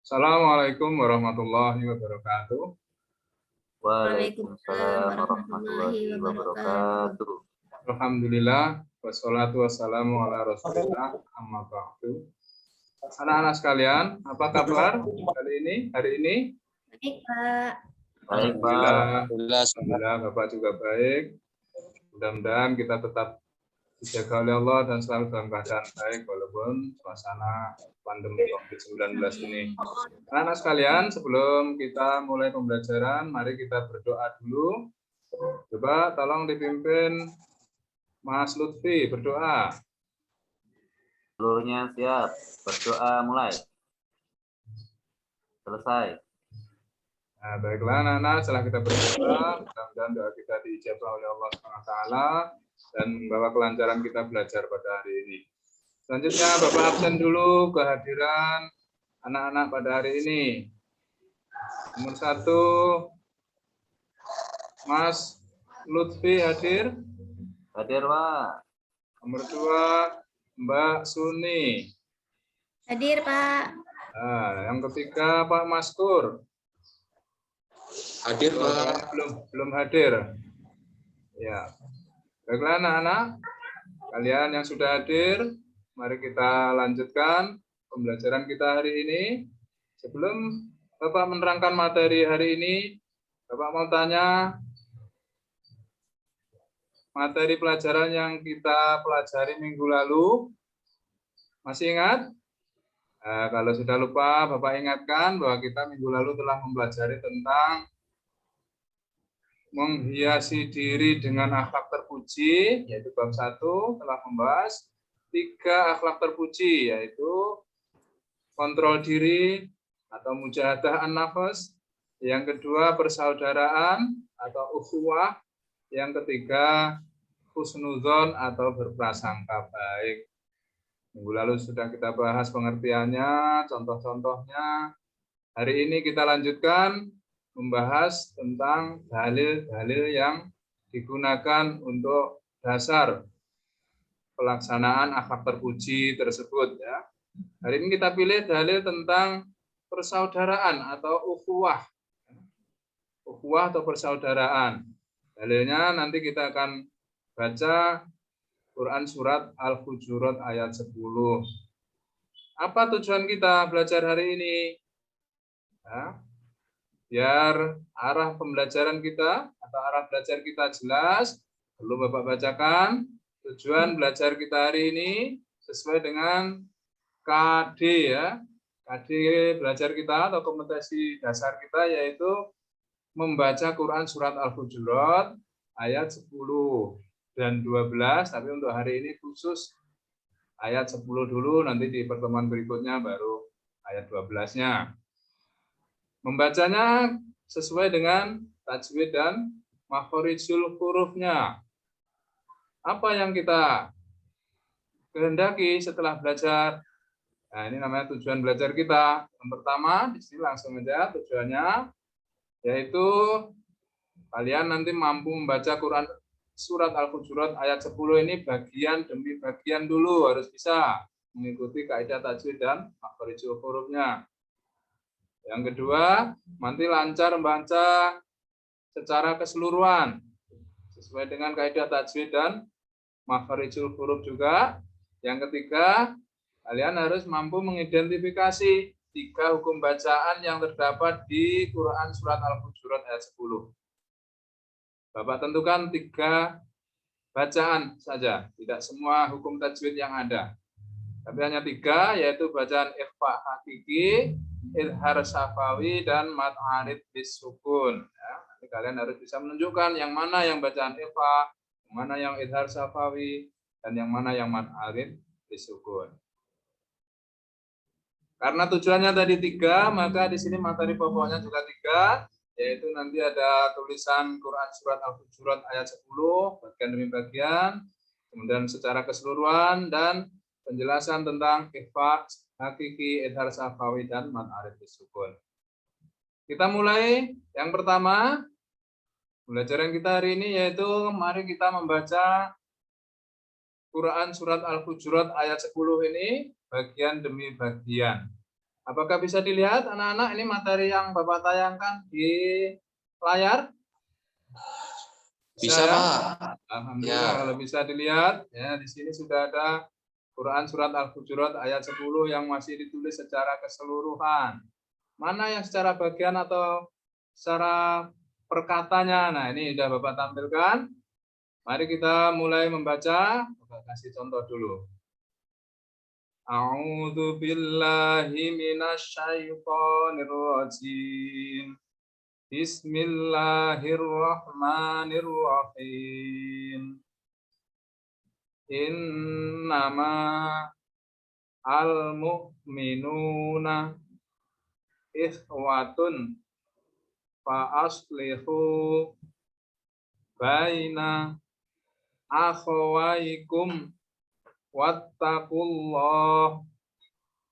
Assalamualaikum warahmatullahi wabarakatuh. Waalaikumsalam Waalaikumsalam warahmatullahi warahmatullahi wabarakatuh. wabarakatuh. Alhamdulillah, wassalatu wassalamu ala rasulillah, amma ba'du. Anak-anak sekalian, apa kabar hari ini? Baik, Pak. Baik, Pak. Alhamdulillah, Bapak juga baik. Mudah-mudahan kita tetap dijaga oleh Allah dan selalu dalam keadaan baik walaupun suasana pandemi COVID-19 ini. Anak-anak sekalian, sebelum kita mulai pembelajaran, mari kita berdoa dulu. Coba tolong dipimpin Mas Lutfi berdoa. Seluruhnya siap. Berdoa mulai. Selesai. Nah, baiklah anak-anak, setelah kita berdoa, mudah-mudahan doa kita diijabah oleh Allah SWT dan membawa kelancaran kita belajar pada hari ini. Selanjutnya Bapak absen dulu kehadiran anak-anak pada hari ini. Nomor 1, Mas Lutfi hadir. Hadir, Pak. Nomor 2, Mbak Suni. Hadir, Pak. Nah, yang ketiga Pak Maskur. Hadir, Pak. Belum hadir. Ya. Baiklah anak-anak, kalian yang sudah hadir, mari kita lanjutkan pembelajaran kita hari ini. Sebelum Bapak menerangkan materi hari ini, Bapak mau tanya, materi pelajaran yang kita pelajari minggu lalu, masih ingat? Nah, kalau sudah lupa, Bapak ingatkan bahwa kita minggu lalu telah mempelajari tentang menghiasi diri dengan akhlak terpuji, yaitu bab 1 telah membahas 3 akhlak terpuji, yaitu kontrol diri atau mujahadah an-nafas, yang kedua persaudaraan atau ukhuwah, yang ketiga husnudzon atau berprasangka baik. Minggu lalu sudah kita bahas pengertiannya, contoh-contohnya. Hari ini kita lanjutkan membahas tentang dalil-dalil yang digunakan untuk dasar pelaksanaan akhlak terpuji tersebut. Ya. Hari ini kita pilih dalil tentang persaudaraan atau ukhuwah. Ukhuwah atau persaudaraan. Dalilnya nanti kita akan baca Quran surat Al-Hujurat ayat 10. Apa tujuan kita belajar hari ini? Ya. Biar arah pembelajaran kita atau arah belajar kita jelas, perlu Bapak bacakan tujuan belajar kita hari ini sesuai dengan KD ya. KD belajar kita atau kompetensi dasar kita yaitu membaca Quran surat Al-Hujurat ayat 10 dan 12, tapi untuk hari ini khusus ayat 10 dulu, nanti di pertemuan berikutnya baru ayat 12-nya. Membacanya sesuai dengan tajwid dan makhorijul hurufnya. Apa yang kita kehendaki setelah belajar? Nah, ini namanya tujuan belajar kita. Yang pertama, di sini langsung aja tujuannya, yaitu kalian nanti mampu membaca Quran surat Al-Hujurat ayat 10 ini bagian demi bagian dulu, harus bisa mengikuti kaidah tajwid dan makhorijul hurufnya. Yang kedua, nanti lancar membaca secara keseluruhan sesuai dengan kaidah tajwid dan makharijul huruf juga. Yang ketiga, kalian harus mampu mengidentifikasi 3 hukum bacaan yang terdapat di Quran surat Al-Hujurat ayat 10. Bapak tentukan 3 bacaan saja, tidak semua hukum tajwid yang ada. Tapi hanya 3, yaitu bacaan ikhfa hakiki, idhar syafawi, dan mad arid bis sukun. Ya, nanti kalian harus bisa menunjukkan yang mana yang bacaan ikhfa, yang mana yang idhar syafawi, dan yang mana yang mad arid bis sukun. Karena tujuannya tadi 3, maka di sini materi pokoknya juga 3, yaitu nanti ada tulisan Quran surat Al-Hujurat ayat 10, bagian demi bagian, kemudian secara keseluruhan, dan penjelasan tentang ikhfa hakiki, idhar syafawi, dan mad arid bis sukun. Kita mulai. Yang pertama, pembelajaran kita hari ini yaitu mari kita membaca Quran surat Al-Hujurat ayat 10 ini bagian demi bagian. Apakah bisa dilihat anak-anak ini materi yang Bapak tayangkan di layar? Bisa, ya? Pak. Alhamdulillah Ya. kalau bisa dilihat ya, di sini sudah ada Quran surat Al-Hujurat ayat 10 yang masih ditulis secara keseluruhan. Mana yang secara bagian atau secara perkatanya? Nah, ini sudah Bapak tampilkan. Mari kita mulai membaca. Bapak kasih contoh dulu. A'udzu billahi minasyaitonir rajim. Bismillahirrahmanirrahim. Innama al-mu'minuna ikhwatun fa aslihu baina akhawaikum wattaqullah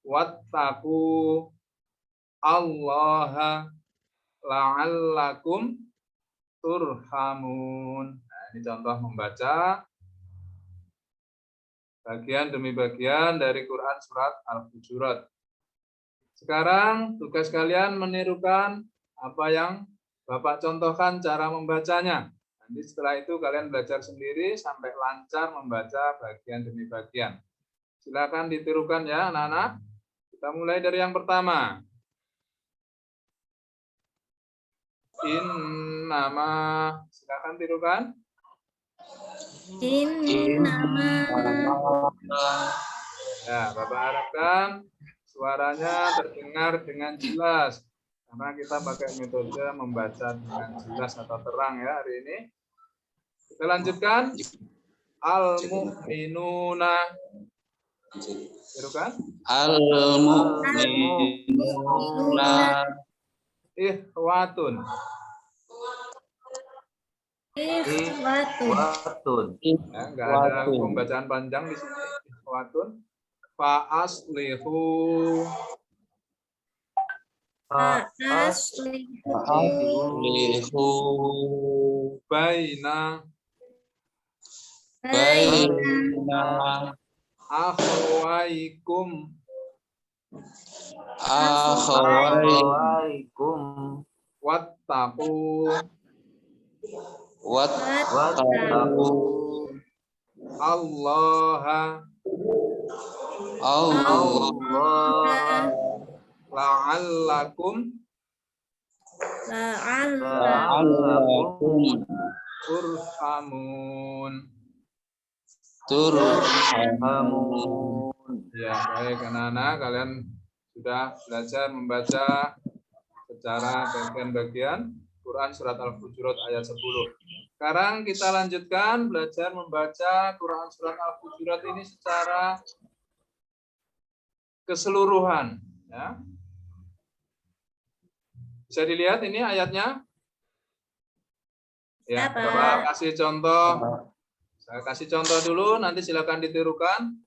wattaqu allaha la'allakum turhamun. Nah, ini contoh membaca bagian demi bagian dari Quran surat Al-Hujurat. Sekarang tugas kalian menirukan apa yang Bapak contohkan cara membacanya. Nanti setelah itu kalian belajar sendiri sampai lancar membaca bagian demi bagian. Silakan ditirukan ya anak-anak. Kita mulai dari yang pertama. Innama, silakan tirukan. Innama. Ya, Bapak harapkan suaranya terdengar dengan jelas. Karena kita pakai metode membaca dengan jelas atau terang ya hari ini. Kita lanjutkan. Al-mu'minuna. Tirukan. Al-mu'minuna Ikhwatun. Ikhwatun. Ya, enggak ada pembacaan panjang di sini. Ikhwatun. Fa aslihu Aslihu baina baina akhawaikum Assalamualaikum wattaqu wattaqu allaha Allah la'allakum la'allakum turhamun. turhamun. Ya, baik anak-anak, kalian sudah belajar membaca secara bagian-bagian Quran surat Al-Hujurat ayat 10. Sekarang kita lanjutkan belajar membaca Quran surat Al-Hujurat ini secara keseluruhan. Ya. Bisa dilihat ini ayatnya? Ya, Apa? Bapak kasih contoh. Saya kasih contoh dulu, nanti silakan ditirukan.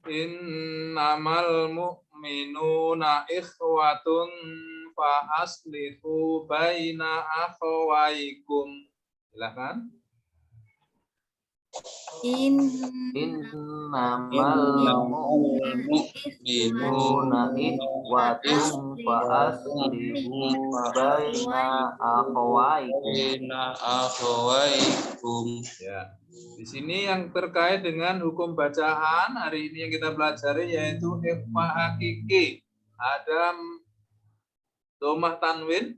Innamal mu'minuna ikhwatun fa aslihu baina akhawaikum. Silakan. innamal mu'minuna ikhwatun fa aslihu baina akhawaikum. Ya. Di sini yang terkait dengan hukum bacaan hari ini yang kita pelajari yaitu ikhfa hakiki. Ada domah tanwin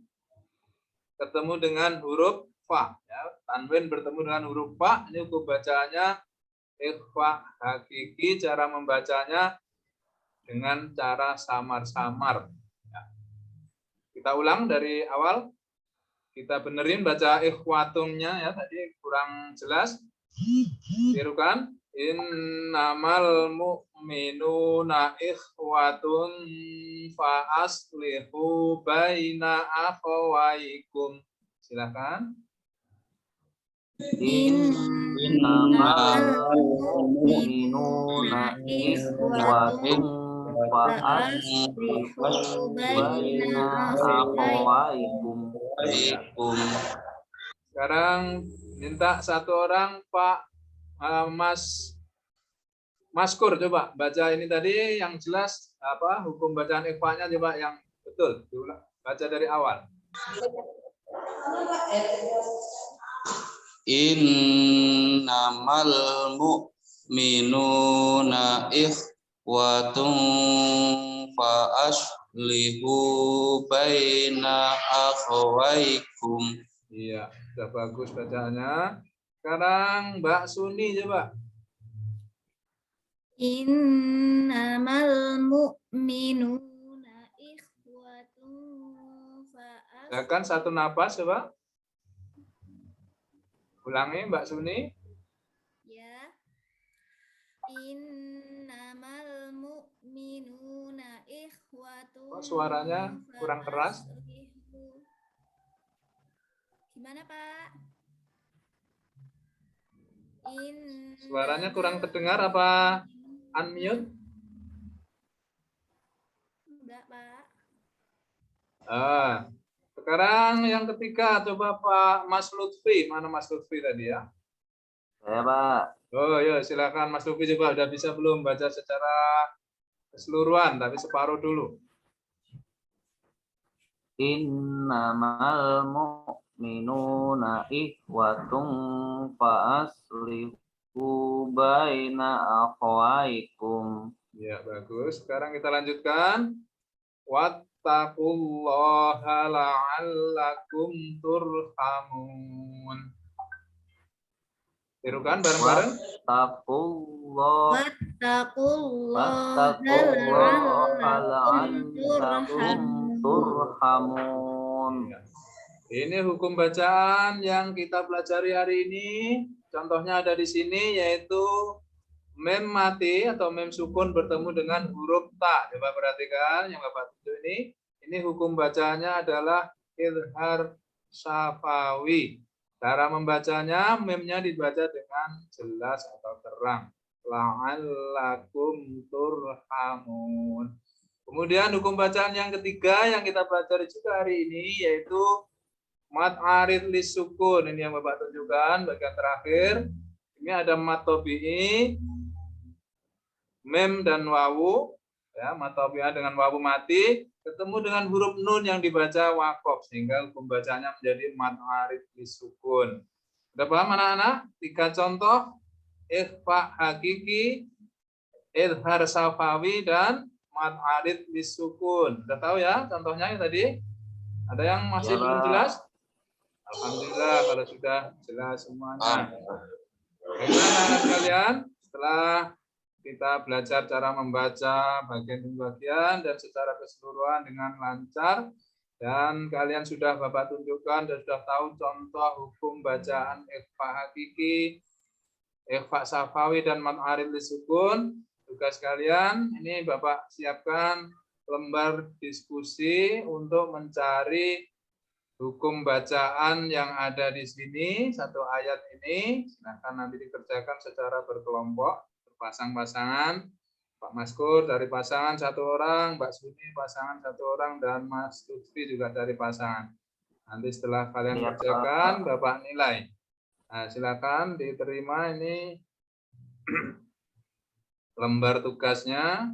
ketemu dengan huruf fa. Ya. Tanwin bertemu dengan huruf fa. Ini hukum bacaannya ikhfa hakiki. Cara membacanya dengan cara samar-samar. Ya. Kita ulang dari awal. Kita benerin baca ikhwatumnya ya tadi kurang jelas. Tirukan. Innamal mu'minuna ikhwatun fa aslihu baina akhawaikum. Silakan. Innamal mu'minuna ikhwatun fa aslihu baina akhawaikum. Sekarang minta satu orang Pak Maskur coba baca ini tadi yang jelas hukum bacaan ikhfa-nya coba yang betul, diulang, baca dari awal. Innamal mu'minuna ikhwatun fa aslihu baina akhawaikum. Iya, sudah bagus bacaannya. Sekarang Mbak Suni coba. Innamal mu'minuna ikhwatun Silakan satu napas coba. Ulangi Mbak Suni. ya. Innamal mu'minuna ikhwatun. Kok suaranya kurang keras? Gimana, Pak? Suaranya kurang terdengar apa unmute? Enggak, Pak. Sekarang yang ketiga, coba Pak Mas Lutfi. Mana Mas Lutfi tadi ya? Saya, Pak. Oh ya, silakan Mas Lutfi coba. Udah bisa belum baca secara keseluruhan, tapi separuh dulu. Innamal mu'minuna ikhwatun fa aslihu baina akhawaikum. Ya, bagus. Sekarang kita lanjutkan. Wattaqullaha la'allakum turhamun. Tirukan bareng-bareng. Wattaqullaha la'allakum turhamun. Ini hukum bacaan yang kita pelajari hari ini. Contohnya ada di sini, yaitu mem mati atau mem sukun bertemu dengan huruf ta. Coba perhatikan yang Bapak tunjuk ini. Ini hukum bacanya adalah izhar syafawi. Cara membacanya, memnya dibaca dengan jelas atau terang. La'allakum turhamun. Kemudian hukum bacaan yang ketiga yang kita pelajari juga hari ini, yaitu mat arid lisukun. Ini yang Bapak tunjukkan bagian terakhir. Ini ada mat tobi'i, mem dan wawu, ya, mat tobi'ah dengan wawu mati ketemu dengan huruf nun yang dibaca wakof, sehingga hukum bacanya menjadi mat arid lisukun. Sudah paham anak-anak? 3 contoh, ikhfa hakiki, izhar safawi, dan mat arid lisukun. Sudah tahu ya contohnya yang tadi? Ada yang masih belum jelas? Alhamdulillah kalau sudah jelas semuanya. Bagaimana anak kalian? Setelah kita belajar cara membaca bagian demi bagian dan secara keseluruhan dengan lancar, dan kalian sudah Bapak tunjukkan dan sudah tahu contoh hukum bacaan ikhfa hakiki, ikhfa safawi, dan mat arid lisukun. Tugas kalian ini Bapak siapkan lembar diskusi untuk mencari hukum bacaan yang ada di sini, satu ayat ini. Silahkan nanti dikerjakan secara berkelompok, berpasang-pasangan. Pak Maskur dari pasangan 1 orang, Mbak Suni pasangan 1 orang, dan Mas Lutfi juga dari pasangan. Nanti setelah kalian kerjakan, Bapak nilai. Nah, silakan diterima ini lembar tugasnya.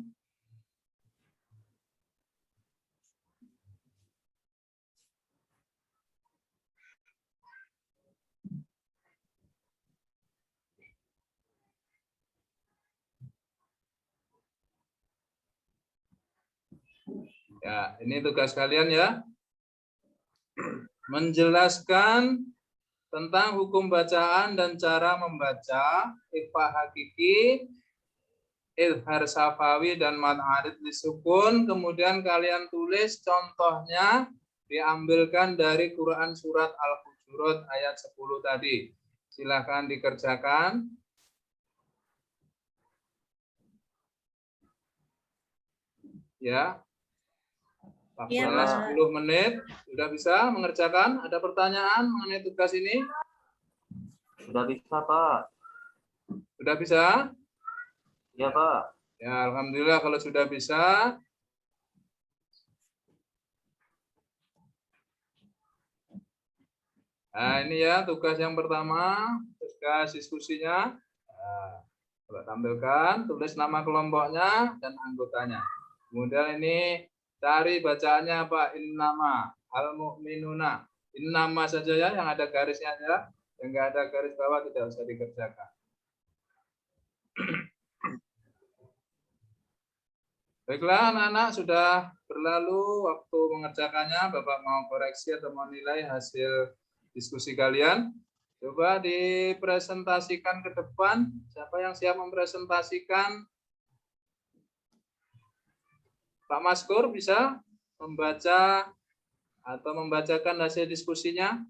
Ya, ini tugas kalian ya. Menjelaskan tentang hukum bacaan dan cara membaca ikhfa hakiki, izhar safawi, dan mat arid lisukun. Kemudian kalian tulis contohnya, diambilkan dari Quran surat Al-Hujurat ayat 10 tadi. Silakan dikerjakan. Ya. Waktunya 10 menit. Sudah bisa mengerjakan? Ada pertanyaan mengenai tugas ini? Sudah bisa, Pak. Sudah bisa? Ya, Pak. Ya, alhamdulillah kalau sudah bisa. Nah, ini ya tugas yang pertama, tugas diskusinya. Nah, coba tampilkan, tulis nama kelompoknya dan anggotanya. Kemudian ini cari bacaannya apa? Innama al-mu'minuna. Innama saja ya, yang ada garisnya aja. Yang nggak ada garis bawah tidak usah dikerjakan. Baiklah anak-anak, sudah berlalu waktu mengerjakannya. Bapak mau koreksi atau mau nilai hasil diskusi kalian. Coba dipresentasikan ke depan. Siapa yang siap mempresentasikan? Pak Maskur bisa membaca atau membacakan hasil diskusinya?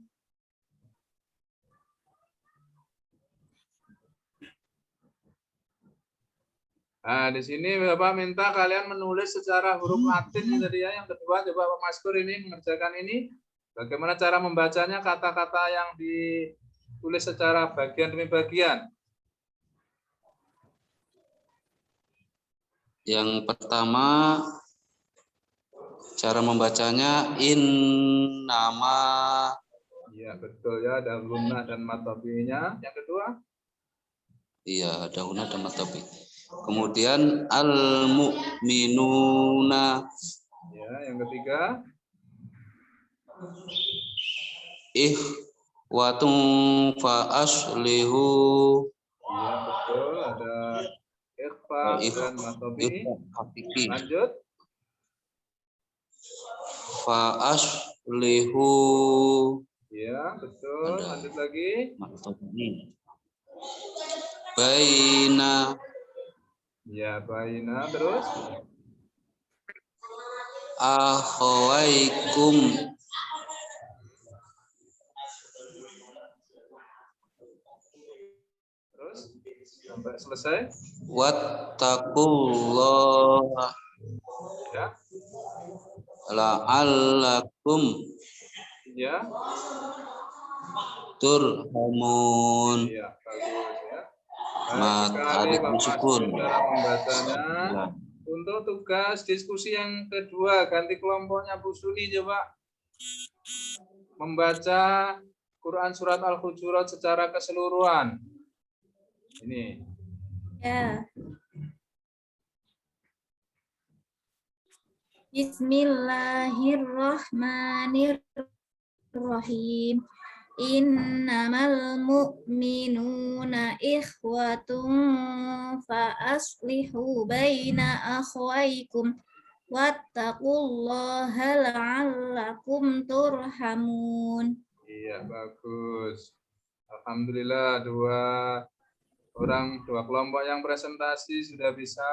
Nah, di sini Bapak minta kalian menulis secara huruf Latin tadi ya. Yang kedua, coba Pak Maskur ini mengerjakan ini. Bagaimana cara membacanya, kata-kata yang ditulis secara bagian demi bagian. Yang pertama, cara membacanya innama. Iya, betul ya. Ada gunnah dan matobinya. Yang kedua? Iya, ada gunnah dan matobi. Kemudian al-mu'minuna. Ya, yang ketiga? Ikhwatun fa aslihu. Iya, betul. Ada ikhfa dan matobi. Lanjut. Fa aslihu. Iya, betul. Lanjut lagi. Baina. Ya, baina. Terus? Akhawaikum. Terus? Sampai selesai. Wattaqullah. Ya. La'allakum Ya. turhamun. Iya, bagus ya. Mat Sekali alif Bapak sukun. cara membacanya. Untuk tugas diskusi yang kedua, ganti kelompoknya Bu Suni coba membaca Quran surat Al-Hujurat secara keseluruhan. Ini. Ya. Bismillahirrahmanirrahim. Innamal mu'minuna ikhwatun fa aslihu baina akhwaikum wattaqullaha la'allakum turhamun. Iya, bagus. Alhamdulillah dua kelompok yang presentasi sudah bisa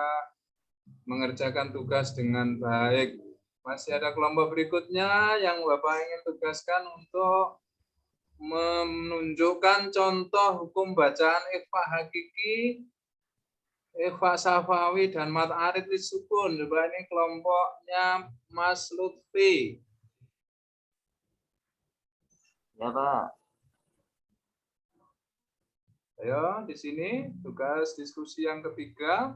mengerjakan tugas dengan baik. Masih ada kelompok berikutnya yang Bapak ingin tugaskan untuk menunjukkan contoh hukum bacaan ikhfa hakiki, ikhfa safawi, dan mat arid lisukun. Coba ini kelompoknya Mas Lutfi. Ya, Pak. Ayo, di sini tugas diskusi yang ketiga,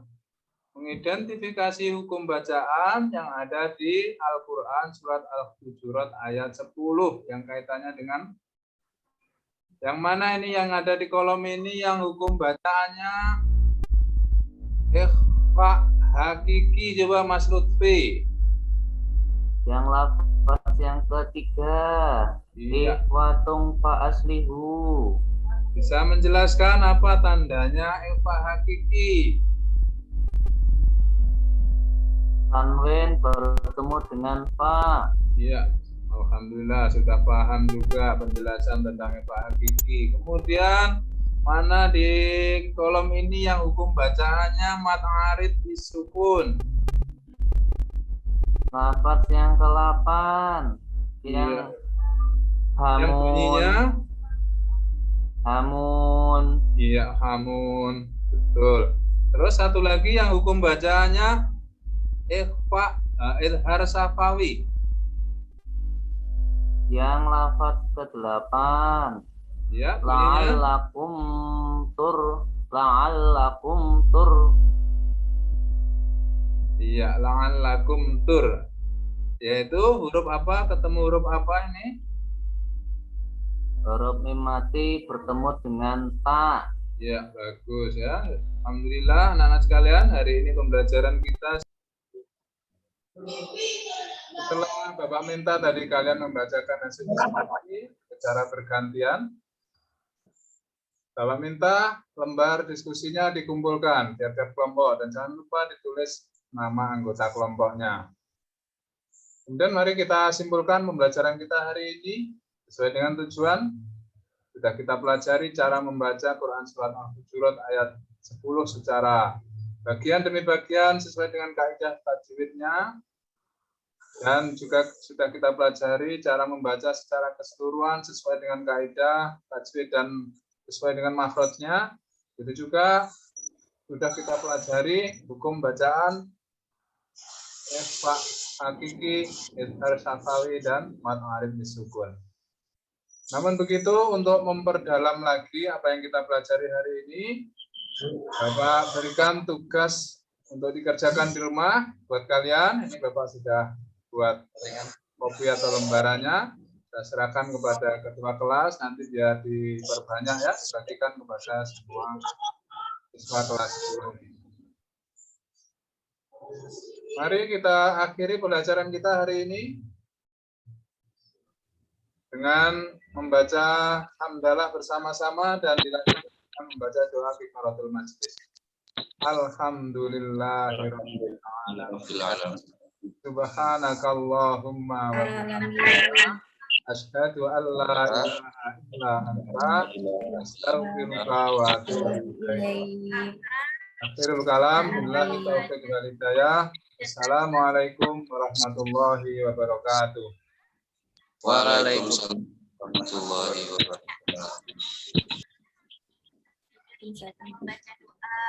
mengidentifikasi hukum bacaan yang ada di Al-Quran surat Al-Hujurat ayat 10 yang kaitannya dengan yang mana ini yang ada di kolom ini yang hukum bacaannya ikhfa hakiki. Coba Mas Lutfi. Yang lafaz yang ketiga. Iya. Ikhwatung fa aslihu. Bisa menjelaskan apa tandanya ikhfa hakiki? Tanwin bertemu dengan fa. Iya. Alhamdulillah sudah paham juga penjelasan tentang ikhfa hakiki. Kemudian mana di kolom ini yang hukum bacaannya mat arid disukun? Lafaz yang ke-8 yang Iya. hamun. Yang bunyinya Hamun. iya, hamun. Betul. Terus satu lagi yang hukum bacaannya ikhfa izhar safawi. Yang lafaz ke-8 Ya, bunyinya la'allakum tur. iya, la'allakum tur. Yaitu huruf apa? Ketemu huruf apa ini? Huruf mim mati bertemu dengan ta. Ya, bagus ya. Alhamdulillah anak-anak sekalian, hari ini pembelajaran kita Setelah Bapak minta tadi kalian membacakan hasil diskusi secara bergantian, Bapak minta lembar diskusinya dikumpulkan tiap-tiap kelompok dan jangan lupa ditulis nama anggota kelompoknya. Kemudian mari kita simpulkan pembelajaran kita hari ini sesuai dengan tujuan. Sudah kita pelajari cara membaca Quran Surat Al-Hujurat ayat 10 secara bagian demi bagian sesuai dengan kaidah tajwidnya. Dan juga sudah kita pelajari cara membaca secara keseluruhan sesuai dengan kaidah tajwid dan sesuai dengan makhrajnya. Itu juga sudah kita pelajari hukum bacaan ikhfa hakiki, izhar syafawi, dan mad ma'arif bisukun. Namun begitu, untuk memperdalam lagi apa yang kita pelajari hari ini, Bapak berikan tugas untuk dikerjakan di rumah buat kalian. Ini Bapak sudah buat kopi atau lembarannya. Saya serahkan kepada ketua kelas, nanti biar diperbanyak ya, dibagikan kepada semua siswa kelas ini. Mari kita akhiri pembelajaran kita hari ini dengan membaca hamdalah bersama-sama dan dilanjutkan dengan membaca doa kifaratul majlis. Alhamdulillahirabbil alamin. Subhanakallahumma wa bihamdika asyhadu an la ilaha illa anta astaghfiruka wa atubu ilaik. Akhirul kalam, billahi taufiq wal hidayah. Assalamualaikum warahmatullahi wabarakatuh. Waalaikumsalam warahmatullahi wabarakatuh. Silakan membaca doa.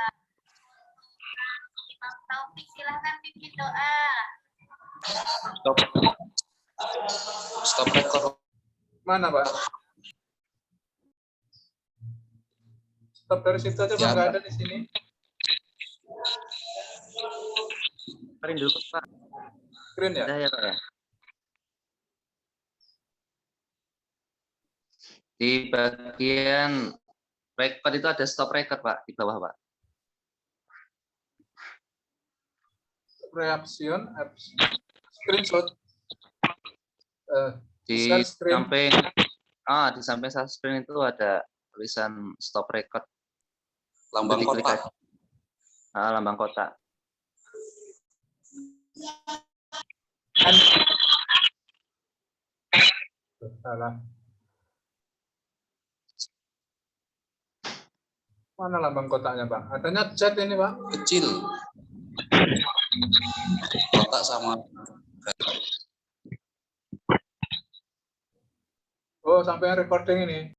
Imam Taufik, silahkan pimpin doa. Stop record. Mana, Pak? Stop dari situ aja, Pak. Ya, Nggak Pak. ada di sini. Print dulu Pak. Screen ya? Udah ya Pak ya. Di bagian record itu ada stop record Pak di bawah Pak. Reaction, screenshot. Di Share screen. samping share screen itu ada tulisan stop record. Lambang Diklik kotak. aja. Lambang kotak. Salah. Mana lambang kotaknya, Pak? Adanya chat ini, Pak. Kecil. Kotak sama. Oh, sampai recording ini.